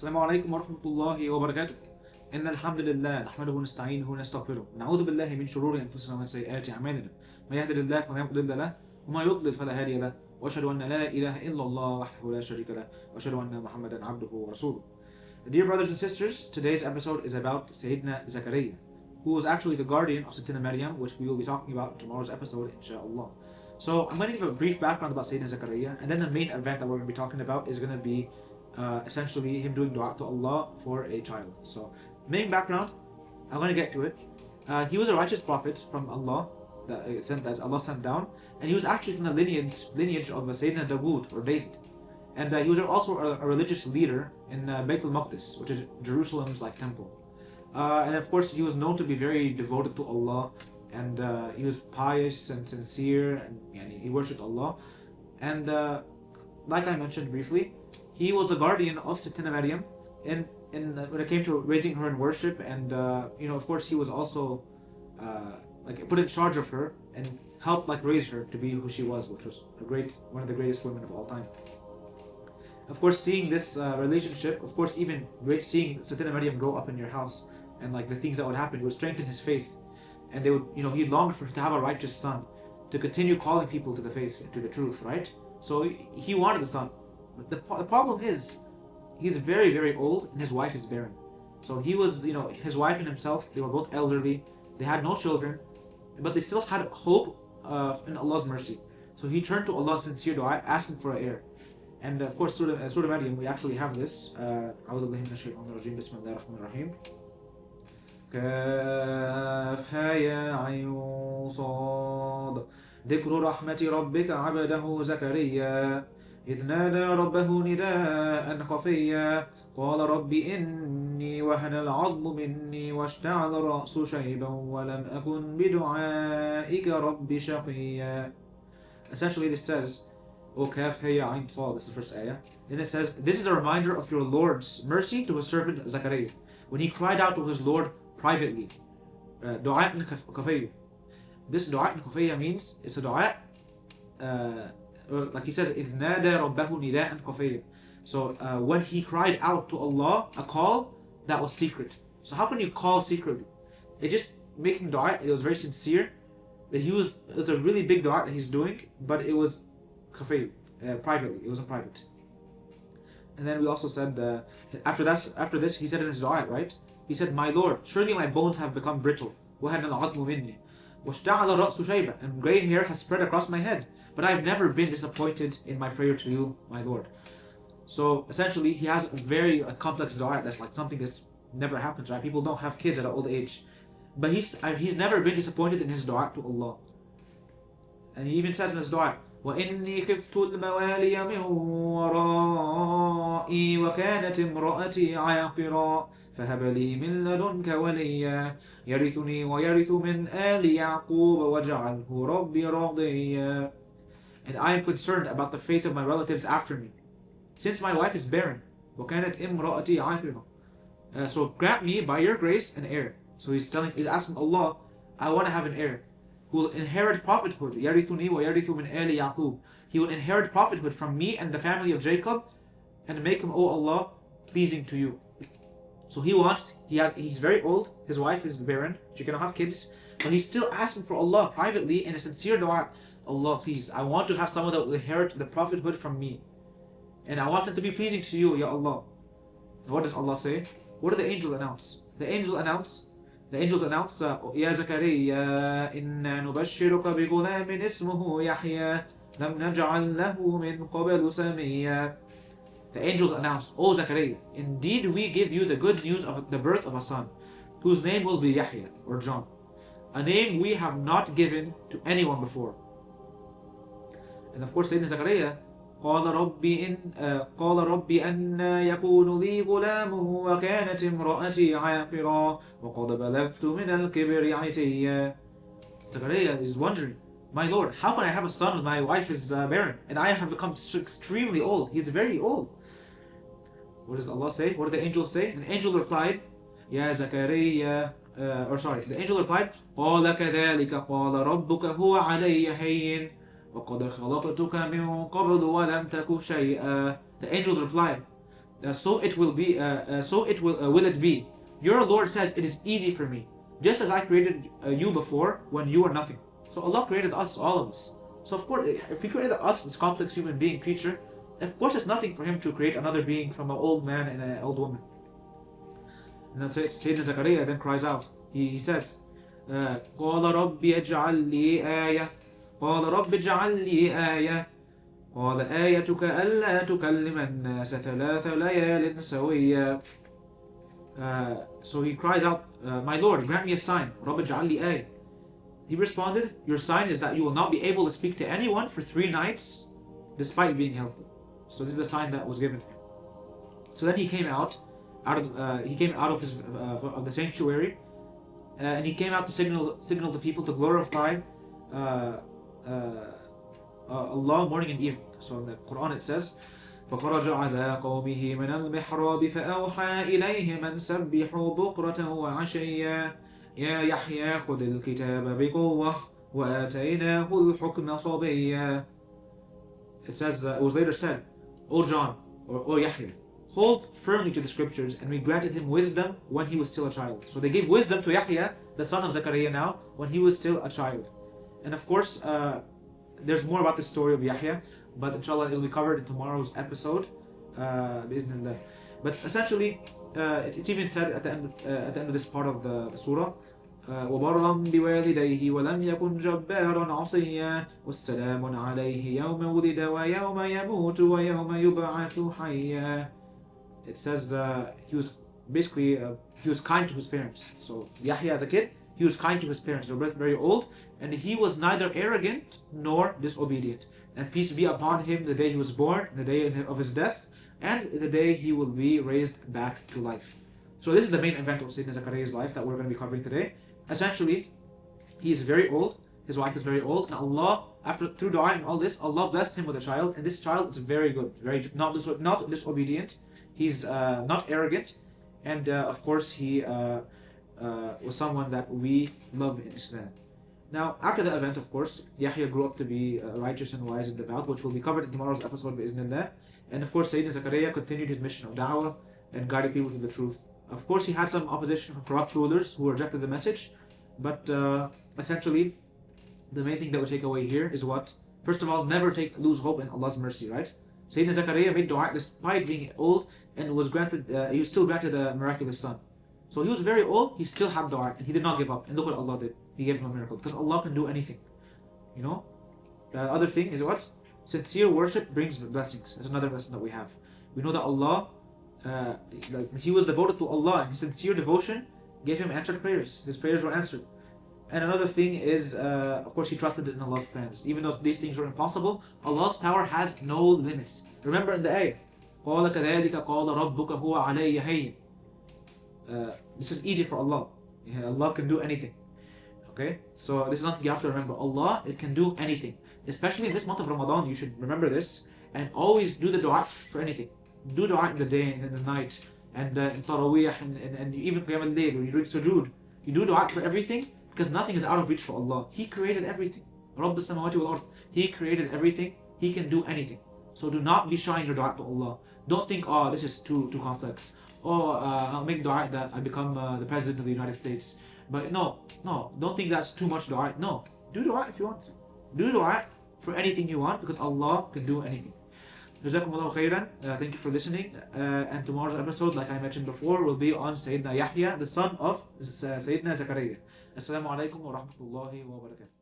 السلام عليكم ورحمة الله وبركاته. إن الحمد لله نحمده ونستعينه ونستغفره ونعوذ بالله من شرور أنفسنا ومن سيئات أعمالنا. من يهد الله فلا مضل له وما يضلل فلا هادي له وأشهد أن لا إله إلا الله وحده لا شريك له وأشهد أن محمدا عبده ورسوله. Dear brothers and sisters, today's episode is about Sayyidina Zakariya, who was actually the guardian of Sayyidina Maryam, which we will be talking about in tomorrow's episode, inshallah. So I'm going to give a brief background about Sayyidina Zakariya, and then the main event that we're going to be talking about is going to be essentially him doing dua to Allah for a child. So, main background, I'm going to get to it. He was a righteous prophet from Allah, that Allah sent down, and he was actually from the lineage of Sayyidina Dawood or David. And he was also a religious leader in Bayt al-Maqdis, which is Jerusalem's temple. And of course, he was known to be very devoted to Allah, and he was pious and sincere, and he worshipped Allah. And like I mentioned briefly, he was the guardian of Sayyidina Maryam when it came to raising her in worship, and of course he was also put in charge of her and helped raise her to be who she was, which was one of the greatest women of all time. Of course, seeing this relationship, of course, even seeing Sayyidina Maryam grow up in your house and the things that would happen, it would strengthen his faith, and they would, he longed to have a righteous son to continue calling people to the faith, to the truth, right? So he wanted the son. But the problem is, he's very, very old and his wife is barren. So he was, his wife and himself, they were both elderly, they had no children, but they still had hope in Allah's mercy. So he turned to Allah in sincere dua, asking for an heir. And of course, Surah Maryam, we actually have this. أعوذ بالله من الشيطان الرجيم بسم الله الرحمن الرحيم. كافها يا عين صاد ذكر رحمة ربك عبده زكريا إذ نادى ربه نداء خفيا قال رب إني وهن العظم مني واشتعل الرأس شيبا ولم أكن بدعائك رب شقيا. Essentially this says, O Kaf Hey Ain Sad, this is the first ayah. Then it says, this is a reminder of your Lord's mercy to his servant Zakariya, when he cried out to his Lord privately. Dua in Khafayya. This dua in Khafayya means, it's a dua, like he says, إِذْ نَادَى رَبَّهُ نِدَاءً خَفِيًّا. So when he cried out to Allah, a call that was secret. So how can you call secretly? It just making dua, it was very sincere. It was a really big dua that he's doing, but it was khafiyy, privately. It was in private. And then we also said, after this, he said in his dua, right? He said, my Lord, surely my bones have become brittle. وَهَنَ الْعَظْمُ مِنِّي وَاشْتَعَلَ الرَّأْسُ شَيْبًا. And gray hair has spread across my head. But I've never been disappointed in my prayer to you, my Lord. So essentially, he has a very complex dua that's something that's never happens, right? People don't have kids at an old age. But he's never been disappointed in his dua to Allah. And he even says in his dua, وَإِنِّي خِفْتُ الْمَوَالِيَ مِنْ وَرَائِي وَكَانَتِ امْرَأَتِي عَاقِرًا فَهَبْ لِي مِنْ لَدُنْكَ وَلِيًّا يَرِثُنِي وَيَرِثُ مِنْ آلِ يَعْقُوبَ وَاجْعَلْهُ رَبِّ رَضِيًّا. And I am concerned about the fate of my relatives after me, since my wife is barren. وَكَانَتْ امْرَأَتِي عَاقِرًا. So grant me by your grace an heir. So he's asking Allah, I want to have an heir who will inherit prophethood. يَرِثُنِي وَيَرِثُ مِنْ آلِ يَعْقُوبَ. He will inherit prophethood from me and the family of Jacob, and make him, O Allah, pleasing to you. So he's very old, his wife is barren, she cannot have kids, but he's still asking for Allah privately in a sincere dua, Allah, please, I want to have someone that will inherit the prophethood from me, and I want them to be pleasing to you, Ya Allah. And what does Allah say? What did the angel announce? The angels announce, Ya Zakariya, inna nubashiruka bi ghulamin ismuhu Yahya, lam naj'al lahu min qablu samiyya. The angels announced, O Zakariya, indeed we give you the good news of the birth of a son, whose name will be Yahya, or John, a name we have not given to anyone before. And of course, Sayyidina Zakariya, قال رب أن يكون لي غلام وكانت امرأتي عاقرا وقد بلغت من الكبر عتيا. Zakariya is wondering, my Lord, how can I have a son when my wife is barren and I have become extremely old? He's very old. What does Allah say? What do the angels say? An angel replied, Ya Zakariya, the angel replied, قال كذلك قال ربك هو علي هين وقد خلقتك من قبل ولم تك شيئا. The angels replied, so it will be. So it will it be. Your Lord says it is easy for me, just as I created you before when you were nothing. So Allah created us, all of us. So of course, if He created us, this complex human being creature, of course it's nothing for Him to create another being from an old man and an old woman. And then Sayyidina Zakariya then cries out. He says, قال رب اجعل لي آية قال رب اجعل لي آية قال آيتك ألا تكلم الناس 3 ليال سويا. So he cries out, my Lord, grant me a sign. رب اجعل لي آية. He responded, your sign is that you will not be able to speak to anyone for 3 nights despite being healthy. So this is the sign that was given. So then he came out of his of the sanctuary, and he came out to signal to people to glorify Allah morning and evening. So in the Quran it says, فخرج على قومه من المحراب فأوحى إليهم أن سبحوا بكرة وعشيا يا يحيى خذ الكتاب بقوة وآتيناه الحكم صبيا. It says, it was later said, O John, or Yahya, hold firmly to the scriptures, and we granted him wisdom when he was still a child. So they gave wisdom to Yahya, the son of Zakariya now, when he was still a child. And of course, there's more about the story of Yahya, but inshallah it will be covered in tomorrow's episode, bi'Iznillah. But essentially, it's even said at the end of this part of the surah, وبرا بوالديه ولم يكن جبارا عصيا والسلام عليه يوم ولد ويوم يموت ويوم يبعث حيا. It says he was basically he was kind to his parents. So Yahya as a kid, he was kind to his parents. They were both very old, and he was neither arrogant nor disobedient. And peace be upon him the day he was born, the day of his death, and the day he will be raised back to life. So this is the main event of Sayyidina Zakariya's life that we're going to be covering today. Essentially, he is very old, his wife is very old, and Allah, through dua and all this, Allah blessed him with a child, and this child is very good, very not disobedient, he's not arrogant, and of course he was someone that we love in Islam. Now, after the event, of course, Yahya grew up to be righteous and wise and devout, which will be covered in tomorrow's episode, bi'Iznillah. And of course, Sayyidina Zakariya continued his mission of da'wah and guided people to the truth. Of course, he had some opposition from corrupt rulers who rejected the message, but essentially, the main thing that we take away here is what? First of all, never lose hope in Allah's mercy, right? Sayyidina Zakariya made dua despite being old and he was still granted a miraculous son. So he was very old, he still had dua and he did not give up. And look what Allah did. He gave him a miracle because Allah can do anything. You know? The other thing is what? Sincere worship brings blessings. That's another lesson that we have. We know that Allah, he was devoted to Allah, and his sincere devotion gave him answered prayers. His prayers were answered. And another thing is, of course, he trusted in Allah's plans. Even though these things were impossible, Allah's power has no limits. Remember in the ayah, قَالَ كَذَلِكَ قَالَ رَبُّكَ هُوَ عَلَيَّ هَيِّنٌ. This is easy for Allah. Allah can do anything. Okay? So this is something you have to remember. Allah, it can do anything. Especially in this month of Ramadan, you should remember this and always do the dua for anything. Do dua in the day and in the night and in Taraweeh and even Qiyam al-Layl when you're doing sujood. You do dua for everything because nothing is out of reach for Allah. He created everything. Rabb as-samawati wal-ard. He created everything. He can do anything. So do not be shy in your dua to Allah. Don't think, oh, this is too complex. Oh, I'll make dua that I become the President of the United States. But no, don't think that's too much dua. No, do dua if you want. Do dua for anything you want because Allah can do anything. Jazakumullahu khairan. Thank you for listening. And tomorrow's episode, like I mentioned before, will be on Sayyidina Yahya, the son of Sayyidina Zakariya. Assalamu alaikum wa rahmatullahi wa barakatuh.